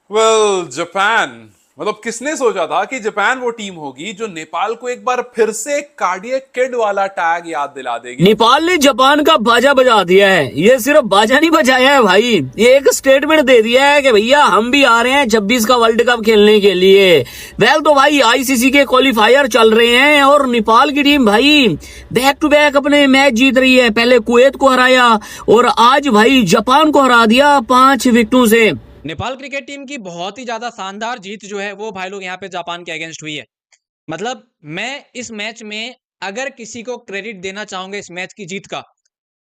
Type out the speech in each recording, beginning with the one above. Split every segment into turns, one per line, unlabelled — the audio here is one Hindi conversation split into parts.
वेल जापान, मतलब किसने सोचा था कि जापान वो टीम होगी जो नेपाल को एक बार फिर से कार्डियक किड वाला टैग याद दिला देगी।
नेपाल ने जापान का बाजा बजा दिया है। ये सिर्फ बाजा नहीं बजाया है भाई, ये एक स्टेटमेंट दे दिया है कि भैया हम भी आ रहे हैं 26 का वर्ल्ड कप खेलने के लिए। वेल तो भाई आईसीसी के क्वालिफायर चल रहे हैं और नेपाल की टीम भाई बैक टू बैक अपने मैच जीत रही है। पहले कुवैत को हराया और आज भाई जापान को हरा दिया 5 विकेटों से।
नेपाल क्रिकेट टीम की बहुत ही ज्यादा शानदार जीत जो है वो भाई लोग यहाँ पे जापान के अगेंस्ट हुई है। मतलब मैं इस मैच में अगर किसी को क्रेडिट देना चाहूंगा इस मैच की जीत का,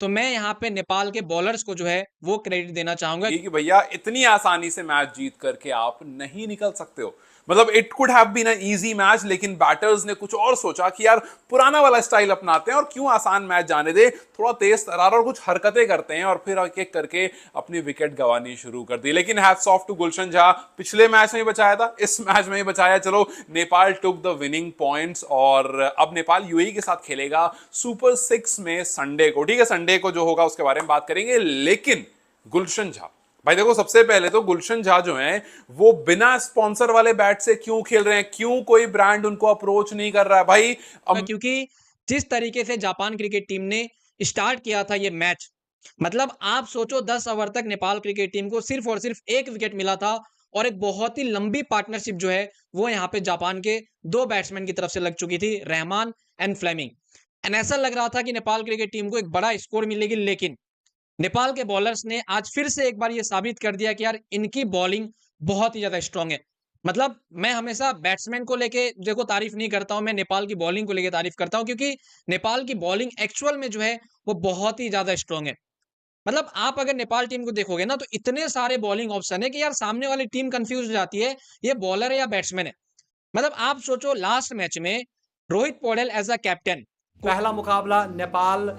तो मैं यहाँ पे नेपाल के बॉलर्स को जो है वो क्रेडिट देना चाहूंगा
कि भैया इतनी आसानी से मैच जीत करके आप नहीं निकल सकते हो। मतलब it could have been an easy match, लेकिन बैटर्स ने कुछ और सोचा कि यार पुराना वाला स्टाइल अपनाते हैं और क्यों आसान मैच जाने दे, थोड़ा तेज तरार और कुछ हरकतें करते हैं और फिर एक एक करके अपनी विकेट गंवानी शुरू कर दी। लेकिन हैट्स ऑफ टू गुलशन झा, पिछले मैच में ही बचाया था, इस मैच में ही बचाया। चलो Nepal took the winning points और अब नेपाल यूएई के साथ खेलेगा सुपर 6 में संडे को। ठीक है, संडे को जो होगा उसके बारे में बात करेंगे। लेकिन गुलशन झा भाई देखो, सबसे पहले तो गुलशन झा जो हैं वो बिना स्पॉन्सर वाले बैट से क्यों खेल रहे हैं? क्यों कोई ब्रांड उनको अप्रोच नहीं कर रहा है भाई?
क्योंकि जिस तरीके से जापान क्रिकेट टीम ने स्टार्ट किया था ये मैच, मतलब आप सोचो 10 ओवर तक नेपाल क्रिकेट टीम को सिर्फ और सिर्फ एक विकेट मिला था और एक बहुत ही लंबी पार्टनरशिप जो है वो यहाँ पे जापान के 2 बैट्समैन की तरफ से लग चुकी थी, रहमान एंड फ्लेमिंग। एंड ऐसा लग रहा था कि नेपाल क्रिकेट टीम को एक बड़ा स्कोर मिलेगी, लेकिन नेपाल के बॉलर्स ने आज फिर से एक बार ये साबित कर दिया कि यार इनकी बॉलिंग बहुत ही ज्यादा स्ट्रांग है। मतलब मैं हमेशा बैट्समैन को लेके देखो तारीफ नहीं करता हूं, मैं नेपाल की बॉलिंग को लेके तारीफ करता हूं, क्योंकि नेपाल की बॉलिंग एक्चुअल में जो है वो बहुत ही ज्यादा स्ट्रांग है। मतलब आप अगर नेपाल टीम को देखोगे ना तो इतने सारे बॉलिंग ऑप्शन है कि यार सामने वाली टीम कंफ्यूज हो जाती है ये बॉलर है या बैट्समैन है। मतलब आप सोचो लास्ट मैच में Rohit Paudel as a captain,
पहला मुकाबला नेपाल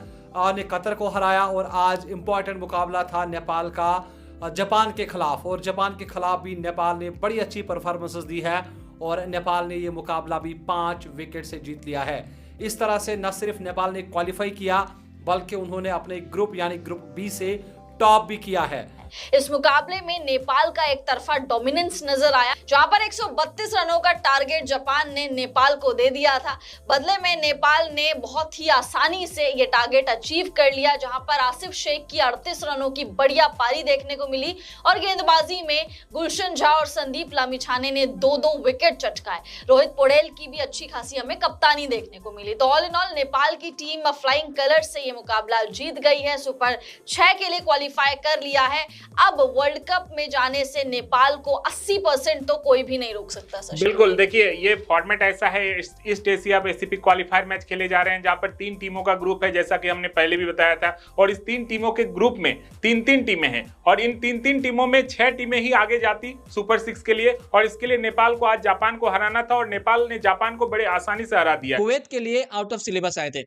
ने कतर को हराया और आज इंपॉर्टेंट मुकाबला था नेपाल का जापान के खिलाफ, और जापान के खिलाफ भी नेपाल ने बड़ी अच्छी परफॉर्मेंसेस दी है और नेपाल ने ये मुकाबला भी 5 विकेट से जीत लिया है। इस तरह से न सिर्फ नेपाल ने क्वालिफाई किया बल्कि उन्होंने अपने ग्रुप यानी ग्रुप बी से टॉप भी किया है।
इस मुकाबले में नेपाल का एक तरफा डोमिनेंस नजर आया, जहां पर 132 रनों का टारगेट जापान ने नेपाल को दे दिया था। बदले में नेपाल ने बहुत ही आसानी से ये टारगेट अचीव कर लिया, जहां पर आसिफ शेख की 38 रनों की बढ़िया पारी देखने को मिली और गेंदबाजी में गुलशन झा और संदीप लामिछाने ने 2-2 विकेट चटकाए। रोहित पौडेल की भी अच्छी खासी हमें कप्तानी देखने को मिली। तो ऑल इन ऑल नेपाल की टीम फ्लाइंग कलर्स से ये मुकाबला जीत गई है, सुपर 6 के लिए क्वालिफाई कर लिया है। अब वर्ल्ड कप में जाने से नेपाल को 80% तो कोई भी नहीं रोक सकता।
बिल्कुल, देखिए ये फॉर्मेट ऐसा है, east Asia Pacific qualifier match खेले जा रहे हैं जहां पर 3 टीमों का ग्रुप है, जैसा कि हमने पहले भी बताया था। और इस 3 टीमों के ग्रुप में 3-3 टीमें हैं और इन 3-3 टीमों में 6 टीमें ही आगे जाती सुपर 6 के लिए। और इसके लिए नेपाल को आज जापान को हराना था और नेपाल ने जापान को बड़े आसानी से हरा दिया।
कुवैत के लिए आउट ऑफ सिलेबस आए थे।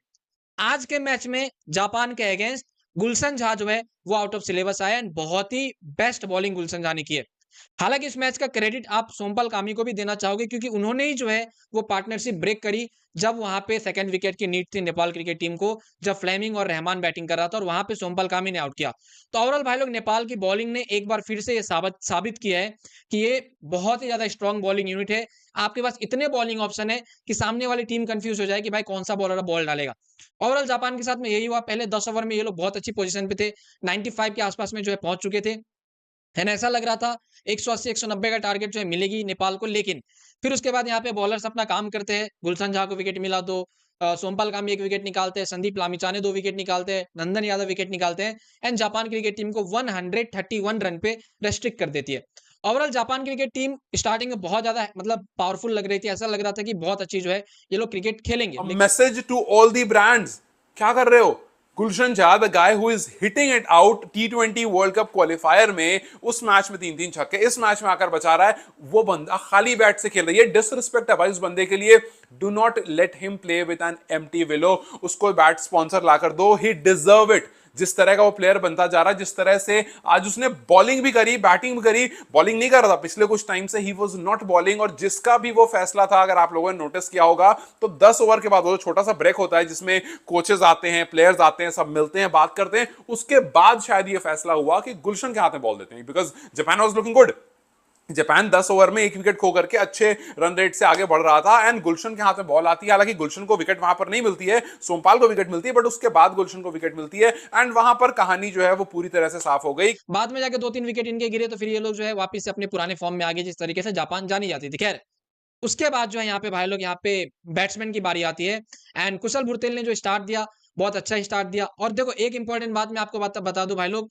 आज के मैच में जापान के अगेंस्ट गुलशन झा जो है वो आउट ऑफ सिलेबस आया एंड बहुत ही बेस्ट बॉलिंग गुलशन झा ने की है। हालांकि इस मैच का क्रेडिट आप सोमपाल कामी को भी देना चाहोगे, क्योंकि उन्होंने ही जो है वो पार्टनरशिप ब्रेक करी जब वहां पे सेकंड विकेट की नीड थी नेपाल क्रिकेट टीम को, जब फ्लेमिंग और रहमान बैटिंग कर रहा था और वहां पे सोमपाल कामी ने आउट किया। तो ओवरऑल भाई लोग नेपाल की बॉलिंग ने एक बार फिर से ये साबित किया है कि ये बहुत ही ज्यादा स्ट्रॉन्ग बॉलिंग यूनिट है। आपके पास इतने बॉलिंग ऑप्शन है कि सामने वाली टीम कंफ्यूज हो जाए कि भाई कौन सा बॉलर बॉल डालेगा। ओवरऑल जापान के साथ में यही हुआ, पहले 10 ओवर में ये लोग बहुत अच्छी पोजीशन पे थे, 95 के आसपास में जो है पहुंच चुके थे। है ना, ऐसा लग रहा था 180-190 का टारगेट जो है मिलेगी नेपाल को, लेकिन फिर उसके बाद यहाँ पे बॉलर्स अपना काम करते हैं। गुलशन झा को विकेट मिला तो सोमपाल कामी 1 विकेट निकालते हैं, संदीप लामिछाने 2 विकेट निकालते हैं, नंदन यादव विकेट निकालते हैं एंड जापान क्रिकेट टीम को 131 रन पे रेस्ट्रिक्ट कर देती है। Overall Japan cricket team starting में बहुत ज्यादा मतलब पावरफुल लग रही थी, ऐसा लग रहा था कि बहुत अच्छी जो है ये लोग क्रिकेट खेलेंगे।
Message to all the brands, क्या कर रहे हो? Gulshan Jha, the guy who is hitting it out T20 world cup qualifier में, उस मैच में 3-3 छक्के, इस मैच में आकर बचा रहा है। वो बंदा खाली बैट से खेल रहा है, ये डिसरिस्पेक्ट है भाई उस बंदे के लिए। Do not let him play with an empty willow. उसको बैट स्पॉन्सर लाकर दो, ही डिजर्व इट। जिस तरह का वो प्लेयर बनता जा रहा है, जिस तरह से आज उसने बॉलिंग भी करी, बैटिंग भी करी। बॉलिंग नहीं कर रहा था पिछले कुछ टाइम से, ही वाज नॉट बॉलिंग। और जिसका भी वो फैसला था, अगर आप लोगों ने नोटिस किया होगा तो 10 ओवर के बाद वो छोटा सा ब्रेक होता है जिसमें कोचेस आते हैं, प्लेयर्स आते हैं, सब मिलते हैं, बात करते हैं। उसके बाद शायद ये फैसला हुआ कि गुलशन के हाथ में बॉल देते हैं, because Japan was looking good. Japan 10 over में 1 विकेट खो करके अच्छे रन रेट से आगे बढ़ रहा था एंड गुलशन के हाथ में बॉल आती है। हालांकि गुलशन को विकेट वहां पर नहीं मिलती है, सोमपाल को विकेट मिलती है, बट उसके बाद गुलशन को विकेट मिलती है एंड वहां पर कहानी जो है वो पूरी तरह से साफ हो गई।
बाद में जाके 2-3 विकेट इनके गिरे तो फिर ये लोग जो है वापस से अपने पुराने फॉर्म में आ गए, जिस तरीके से जापान जानी जाती थी। खैर उसके बाद जो है यहाँ पे भाई लोग, यहाँ पे बैट्समैन की बारी आती है एंड कुशल भुरतेल ने जो स्टार्ट दिया, बहुत अच्छा स्टार्ट दिया। और देखो एक इंपॉर्टेंट बात मैं आपको बता दूं भाई लोग,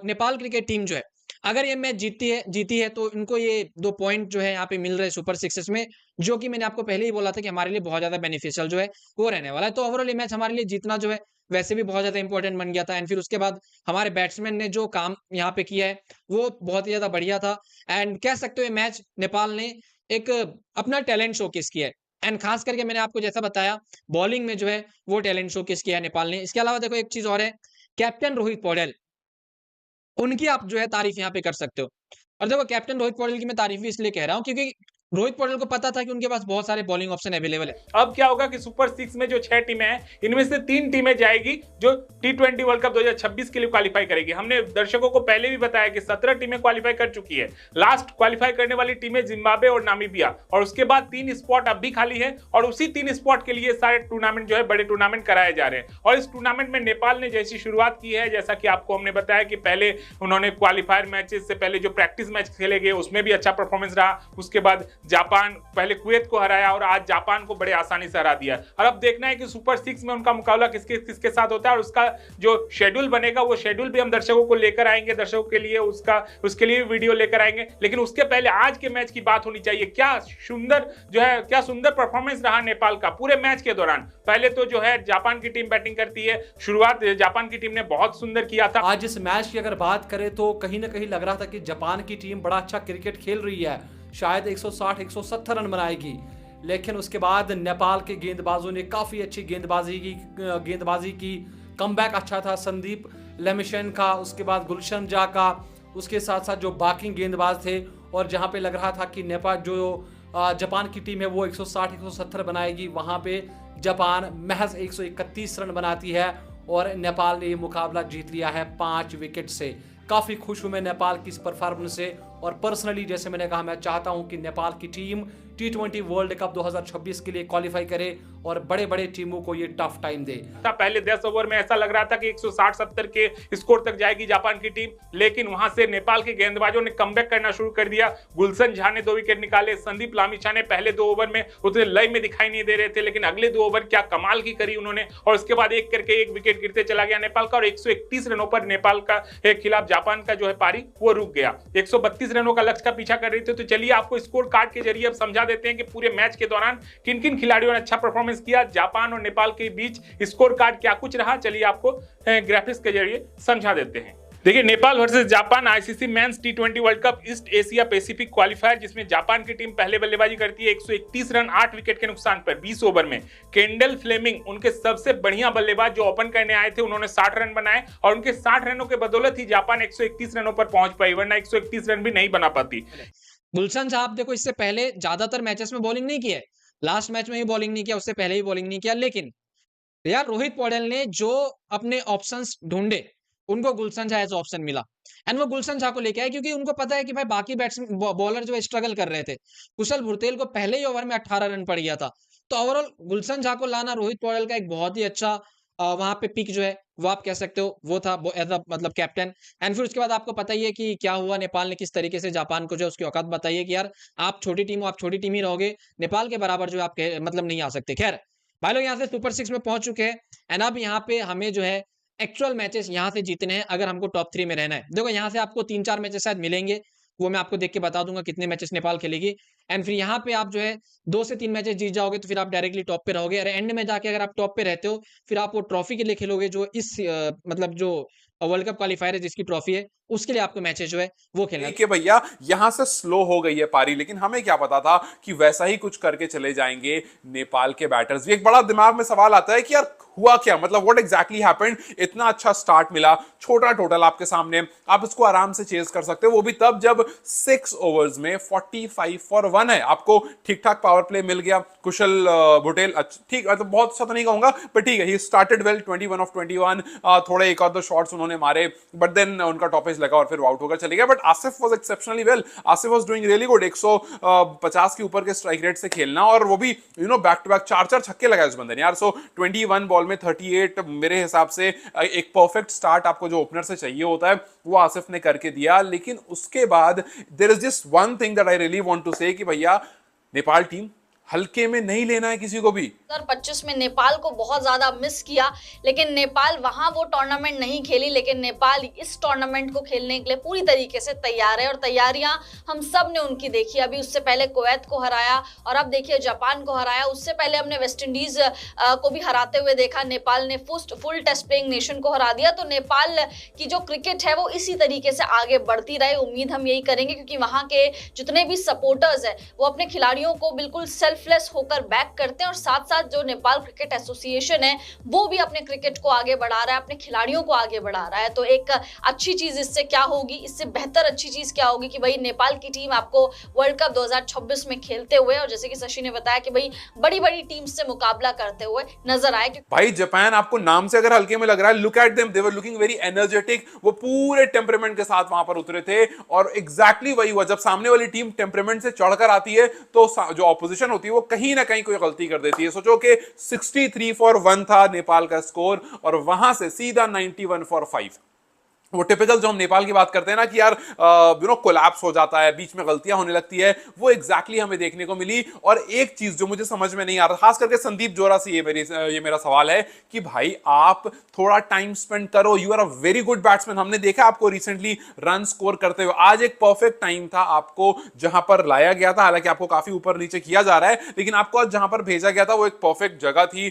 नेपाल क्रिकेट टीम जो है अगर ये मैच जीती है तो इनको ये 2 पॉइंट जो है यहाँ पे मिल रहे हैं सुपर सिक्सेस में, जो कि मैंने आपको पहले ही बोला था कि हमारे लिए बहुत ज्यादा बेनिफिशियल जो है वो रहने वाला है। तो ओवरऑल ये मैच हमारे लिए जीतना जो है वैसे भी बहुत ज्यादा इंपॉर्टेंट बन गया था एंड फिर उसके बाद हमारे बैट्समैन ने जो काम यहाँ पे किया है वो बहुत ही ज्यादा बढ़िया था एंड कह सकते हो ये मैच नेपाल ने एक अपना टैलेंट शोकेस किया है एंड खास करके मैंने आपको जैसा बताया बॉलिंग में जो है वो टैलेंट शोकेस किया है नेपाल ने। इसके अलावा देखो एक चीज और है, कैप्टन रोहित पौडेल, उनकी आप जो है तारीफ यहाँ पे कर सकते हो। और देखो कैप्टन रोहित पौडेल की मैं तारीफ भी इसलिए कह रहा हूँ क्योंकि रोहित पौडेल को पता था कि उनके पास बहुत सारे बॉलिंग ऑप्शन अवेलेबल है।
अब क्या होगा कि सुपर 6 में जो 6 टीमें हैं इनमें से 3 टीमें जाएगी जो T20 वर्ल्ड कप 2026 के लिए क्वालिफाई करेगी। हमने दर्शकों को पहले भी बताया कि 17 टीमें क्वालिफाई कर चुकी है। लास्ट क्वालिफाई करने वाली टीमें जिम्बाब्वे और नामीबिया, और उसके बाद 3 स्पॉट अब भी खाली है और उसी 3 स्पॉट के लिए सारे टूर्नामेंट जो है बड़े टूर्नामेंट कराए जा रहे हैं। और इस टूर्नामेंट में नेपाल ने जैसी शुरुआत की है, जैसा कि आपको हमने बताया कि पहले उन्होंने क्वालिफायर मैचेस से पहले जो प्रैक्टिस मैच खेले गए उसमें भी अच्छा परफॉर्मेंस रहा। उसके बाद जापान, पहले कुवैत को हराया और आज जापान को बड़े आसानी से हरा दिया। और अब देखना है कि सुपर 6 में उनका मुकाबला किसके साथ होता है और उसका जो शेड्यूल बनेगा वो शेड्यूल भी हम दर्शकों को लेकर आएंगे, दर्शकों के लिए उसके लिए वीडियो लेकर आएंगे। लेकिन उसके पहले आज के मैच की बात होनी चाहिए। क्या सुंदर परफॉर्मेंस रहा नेपाल का पूरे मैच के दौरान। पहले तो जो है जापान की टीम बैटिंग करती है, शुरुआत जापान की टीम ने बहुत सुंदर किया था।
आज इस मैच की अगर बात करें तो कहीं ना कहीं लग रहा था कि जापान की टीम बड़ा अच्छा क्रिकेट खेल रही है, शायद 160-170 रन बनाएगी, लेकिन उसके बाद नेपाल के गेंदबाजों ने काफ़ी अच्छी गेंदबाजी की। कमबैक अच्छा था संदीप लेमिशन का, उसके बाद गुलशन झा का, उसके साथ साथ जो बाकी गेंदबाज थे। और जहां पे लग रहा था कि जापान की टीम है वो 160-170 बनाएगी, वहां पे जापान महज 131 रन बनाती है और नेपाल ने ये मुकाबला जीत लिया है 5 विकेट से। काफ़ी खुश हूं मैं नेपाल की इस परफॉर्मेंस से और पर्सनली जैसे मैंने कहा मैं चाहता हूं कि नेपाल की टीम T20 वर्ल्ड कप 2026 के लिए क्वालिफाई करे और बड़े बड़े टीमों को ये टफ टाइम दे।
पहले 10 ओवर में ऐसा लग रहा था कि 160-70 के स्कोर तक जाएगी जापान की टीम, लेकिन वहां से नेपाल के गेंदबाजों ने कमबैक करना शुरू कर दिया। गुलशन झा ने 2 विकेट निकाले, संदीप लामिछा ने पहले 2 ओवर में उतने लय में दिखाई नहीं दे रहे थे, लेकिन अगले 2 ओवर क्या कमाल की करी उन्होंने और उसके बाद एक करके 1 विकेट गिरते चला गया नेपाल का और 131 रनों पर नेपाल का खिलाफ जापान का जो है पारी वो रुक गया। 132 रनों का लक्ष्य का पीछा कर रही थी। तो चलिए आपको स्कोर कार्ड के जरिए अब समझा देते हैं कि पूरे मैच के दौरान किन किन खिलाड़ियों ने अच्छा परफॉर्मेंस किया, जापान और नेपाल के बीच स्कोर कार्ड क्या कुछ रहा। चलिए आपको ग्राफिक्स के जरिए समझा देते हैं। देखिए Nepal versus Japan ICC men's T20 world cup east Asia Pacific qualifier, जिसमें जापान की टीम पहले बल्लेबाजी करती है 131 रन 8 विकेट के नुकसान पर 20 ओवर में। केंडल फ्लेमिंग उनके सबसे बढ़िया बल्लेबाज जो ओपन करने आए थे, उन्होंने 60 रन बनाए और उनके 60 रनों के बदौलत ही जापान 131 रनों पर पहुंच पाई, वरना 131 रन भी नहीं बना पाती।
गुलशन साहब देखो इससे पहले ज्यादातर मैचेस में बॉलिंग नहीं किया है, लास्ट मैच में ही बॉलिंग नहीं किया, उससे पहले ही बॉलिंग नहीं किया, लेकिन यार रोहित पौडेल ने जो अपने ऑप्शंस ढूंढे उनको गुलशन झा एज ऑप्शन मिला एंड वो गुलशन झा को लेके आए क्योंकि उनको पता है कि भाई बाकी बैट्समैन बॉलर जो स्ट्रगल कर रहे थे। कुशल भुरतेल को पहले ही ओवर में 18 रन पड़ गया था। तो ओवरऑल गुलशन झा को लाना रोहित पौडेल का एक बहुत ही अच्छा वहां पे पिक जो है वो आप कह सकते हो वो था एज अ मतलब कैप्टन। एंड फिर उसके बाद आपको पता ही है कि क्या हुआ, नेपाल ने किस तरीके से जापान को जो उसकी औकात बताई है कि यार आप छोटी टीम हो, आप छोटी टीम ही रहोगे, नेपाल के बराबर जो आप मतलब नहीं आ सकते। खैर भाई लोग यहाँ से सुपर 6 में पहुंच चुके हैं एंड अब यहाँ पे हमें जो है एक्चुअल मैचेस यहाँ से जीतने हैं अगर हमको टॉप 3 में रहना है। देखो यहाँ से आपको 3-4 मैचेस शायद मिलेंगे, वो मैं आपको देख के बता दूंगा कितने मैचेस नेपाल खेलेगी एंड फिर यहाँ पे आप जो है 2 से 3 मैचेस जीत जाओगे तो फिर आप डायरेक्टली टॉप पे रहोगे। और एंड में जाके अगर आप टॉप पे रहते हो फिर आप वो ट्रॉफी के लिए खेलोगे जो इस मतलब जो वर्ल्ड कप क्वालिफायर है जिसकी ट्रॉफी है उसके लिए आपको मैचेस जो है वो खेलना है।
भैया यहाँ से स्लो हो गई है पारी, लेकिन हमें क्या पता था कि वैसा ही कुछ करके चले जाएंगे नेपाल के बैटर्स भी। एक बड़ा दिमाग में सवाल आता है कि यार हुआ क्या, मतलब व्हाट एग्जैक्टली हैपेंड। इतना अच्छा स्टार्ट मिला, छोटा टोटल आपके सामने, आप इसको आराम से चेज कर सकते हो, वो भी तब जब 6 ओवर्स में 45 फॉर 1 है। आपको ठीक ठाक पावर प्ले मिल गया। कुशल भुटेल ठीक मतलब बहुत अच्छा तो नहीं कहूंगा पर ठीक है, ही स्टार्टेड वेल, 21 ऑफ 21, थोड़े एक आध दो शॉट्स उन्होंने मारे बट देन उनका टॉप डैमेज लगा और फिर आउट होकर चले गया। But Asif was exceptionally well, Asif was doing really good. 150 के ऊपर के स्ट्राइक रेट से खेलना, और वो भी बैक टू बैक 4 छक्के लगाए उस बंदे ने यार। सो 21 बॉल में 38 मेरे हिसाब से एक परफेक्ट स्टार्ट आपको जो ओपनर से चाहिए होता है वो आसिफ ने करके दिया। लेकिन उसके बाद there is just one thing that I really want to say कि भैया नेपाल टीम हल्के में नहीं लेना है किसी को भी।
2025 में नेपाल को बहुत ज्यादा मिस किया, लेकिन नेपाल वहां वो टूर्नामेंट नहीं खेली, लेकिन नेपाल इस टूर्नामेंट को खेलने के लिए पूरी तरीके से तैयार है और तैयारियां हम सब ने उनकी देखी। अभी उससे पहले कुवैत को हराया और अब देखिए जापान को हराया। उससे पहले हमने वेस्ट इंडीज को भी हराते हुए देखा। नेपाल ने फुल टेस्ट प्लेइंग नेशन को हरा दिया। तो नेपाल की जो क्रिकेट है वो इसी तरीके से आगे बढ़ती रहे, उम्मीद हम यही करेंगे, क्योंकि वहां के जितने भी सपोर्टर्स है वो अपने खिलाड़ियों को बिल्कुल सेल्फलेस होकर बैक करते हैं, और साथ साथ जो नेपाल क्रिकेट एसोसिएशन है वो भी अपने क्रिकेट को आगे बढ़ा रहा है, अपने खिलाड़ियों को आगे बढ़ा रहा है। तो एक अच्छी चीज इससे क्या होगी, इससे बेहतर अच्छी चीज क्या होगी कि भाई नेपाल की टीम आपको वर्ल्ड कप 2026 में खेलते हुए, और जैसे कि शशि ने बताया कि भाई बड़ी बड़ी टीम से मुकाबला करते हुए नजर आए।
भाई जापान आपको नाम से अगर हल्के में लग रहा है, look at them, they were looking very energetic. वो पूरे टेम्परामेंट के साथ वहां पर उतरे थे, और एग्जैक्टली वही हुआ। जब सामने वाली टीम टेम्परामेंट से चढ़कर आती है तो जो ऑपोजिशन होती है वो कहीं ना कहीं कोई गलती कर देती है। सोचो कि 63 फॉर 1 था नेपाल का स्कोर, और वहां से सीधा 91 फॉर 5। वो टिपिकल जो हम नेपाल की बात करते हैं ना कि यार कोलैप्स हो जाता है, बीच में गलतियां होने लगती है, वो एग्जैक्टली हमें देखने को मिली। और एक चीज जो मुझे समझ में नहीं आ रहा, खास करके संदीप जोरा से ये मेरा सवाल है कि भाई आप थोड़ा टाइम स्पेंड करो। You are a very good batsman, हमने देखा आपको रिसेंटली रन स्कोर करते हुए। आज एक परफेक्ट टाइम था आपको जहां पर लाया गया था, हालांकि आपको काफी ऊपर नीचे किया जा रहा है, लेकिन आपको आज जहां पर भेजा गया था वो एक परफेक्ट जगह थी।